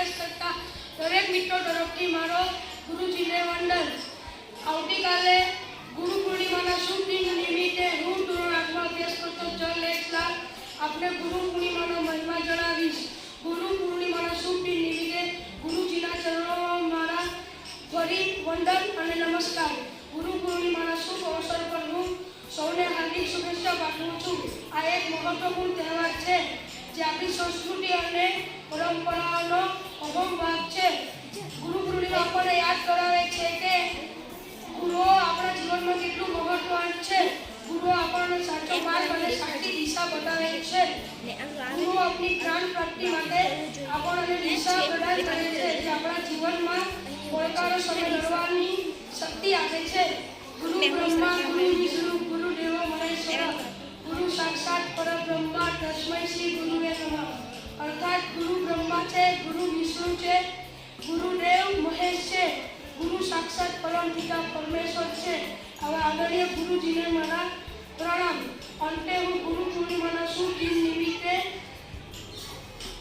અભ્યાસ કરતા દરેક મિત્રો તરફથી મારો ગુરુજીને વંદન। આવતીકાલે ગુરુ પૂર્ણિમાના શુભ દિન નિમિત્તે હું ધોરણ 8માં અભ્યાસ કરતો જલેશલાલ આપને ગુરુ પૂર્ણિમાનો મહિમા જણાવીશ। ગુરુ પૂર્ણિમાના શુભ દિન નિમિત્તે ગુરુજીના ચરણોમાં મારા ફરી વંદન અને નમસ્કાર। ગુરુ પૂર્ણિમાના શુભ અવસર પર હું સૌને હાર્દિક શુભેચ્છા પાઠવું છું। આ એક મહત્વપૂર્ણ તહેવાર છે જે આપણી સંસ્કૃતિ અને પરંપરાનો અભંગ ભાગ છે। ગુરુ પૂર્ણિમા આપણને યાદ કરાવે છે કે ગુરુઓ આપણા જીવનમાં કેટલું મહત્વવાન છે। ગુરુઓ આપણને સાચો માર્ગ અને સાચી દિશા બતાવે છે। ગુરુ આપણી જ્ઞાન પ્રાપ્તિ માટે આપણને દિશા પ્રદાન કરે છે જે આપણા જીવનમાં પડકારો સામે લડવાની શક્તિ આપે છે। ગુરુ બ્રહ્મા ગુરુ વિષ્ણુ ગુરુ દેવો મહેશ્વર ગુરુ સાક્ષાત પરબ્રહ્મ તસ્મૈ શ્રી ગુરુવે નમઃ। અર્થાત ગુરુ બ્રહ્મા છે, ગુરુ વિષ્ણુ છે, ગુરુદેવ મહેશ છે, ગુરુ સાક્ષાત પરમ પિતા પરમેશ્વર છે। આવા આદરણીય ગુરુજીને મારા પ્રણામ। અંતે હું ગુરુ પૂર્ણિમાના શુભ દિન નિમિત્તે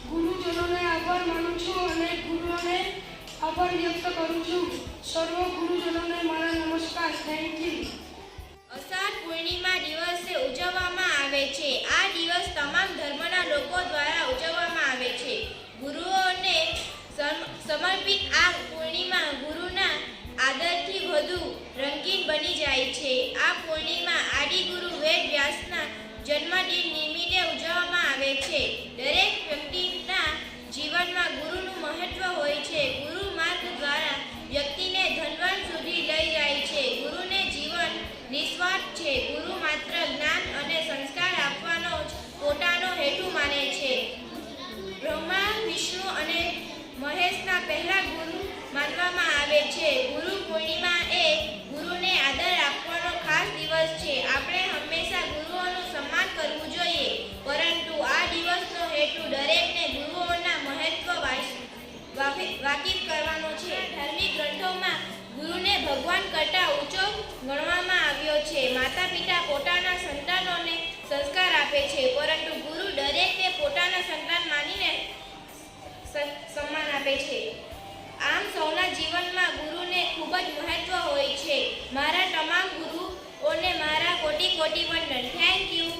ગુરુજનોને આભાર માનું છું અને ગુરુઓને આભાર વ્યક્ત કરું છું। સર્વ ગુરુજનોને મારા નમસ્કાર। Thank you. અષાઢ પૂર્ણિમા દિવસે ઉજવવામાં આવે છે। આ દિવસ તમામ ધર્મના લોકો દ્વારા ઉજવવામાં આવે છે। ગુરુઓને સમર્પિત આ પૂર્ણિમા ગુરુના આદરથી વધુ રંગીન બની જાય છે। આ પૂર્ણિમા આદિગુરુ વેદ વ્યાસના જન્મદિન નિમિત્તે ઉજવવામાં આવે છે। દરેક વ્યક્તિના જીવનમાં ગુરુનું મહત્વ હોય છે। ગુરુ માર્ગ દ્વારા વ્યક્તિને ધનવાન સુધી લઈ જાય છે। ગુરુને જીવન નિસ્વાર્થ છે। ગુરુ માત્ર જ્ઞાન અને સંસ્કાર આપવાનો જ પોતાનો હેતુ માને છે। બ્રહ્મા વિષ્ણુ અને મહેશના પહેલા ગુરુ માનવામાં આવે છે। ગુરુ પૂર્ણિમા એ ગુરુને આદર આપવાનો ખાસ દિવસ છે। આપણે હંમેશા ગુરુઓનું સન્માન કરવું જોઈએ, પરંતુ આ દિવસનો હેતુ દરેકને ગુરુઓના મહત્વ વાકેફ કરવાનો છે। ધાર્મિક ગ્રંથોમાં ગુરુને ભગવાન કરતાં ઊંચો ગણવામાં આવ્યો છે। માતા પિતા પોતાના સંતાનોને સંસ્કાર આપે છે, પરંતુ ગુરુ દરેકને પોતાના સંતાન માનીને સન્માન આપે છે। આમ સૌના જીવનમાં ગુરુને ખૂબ જ મહત્વ હોય છે। મારા તમામ ગુરુઓને મારા કોટી કોટી વંદન। Thank you.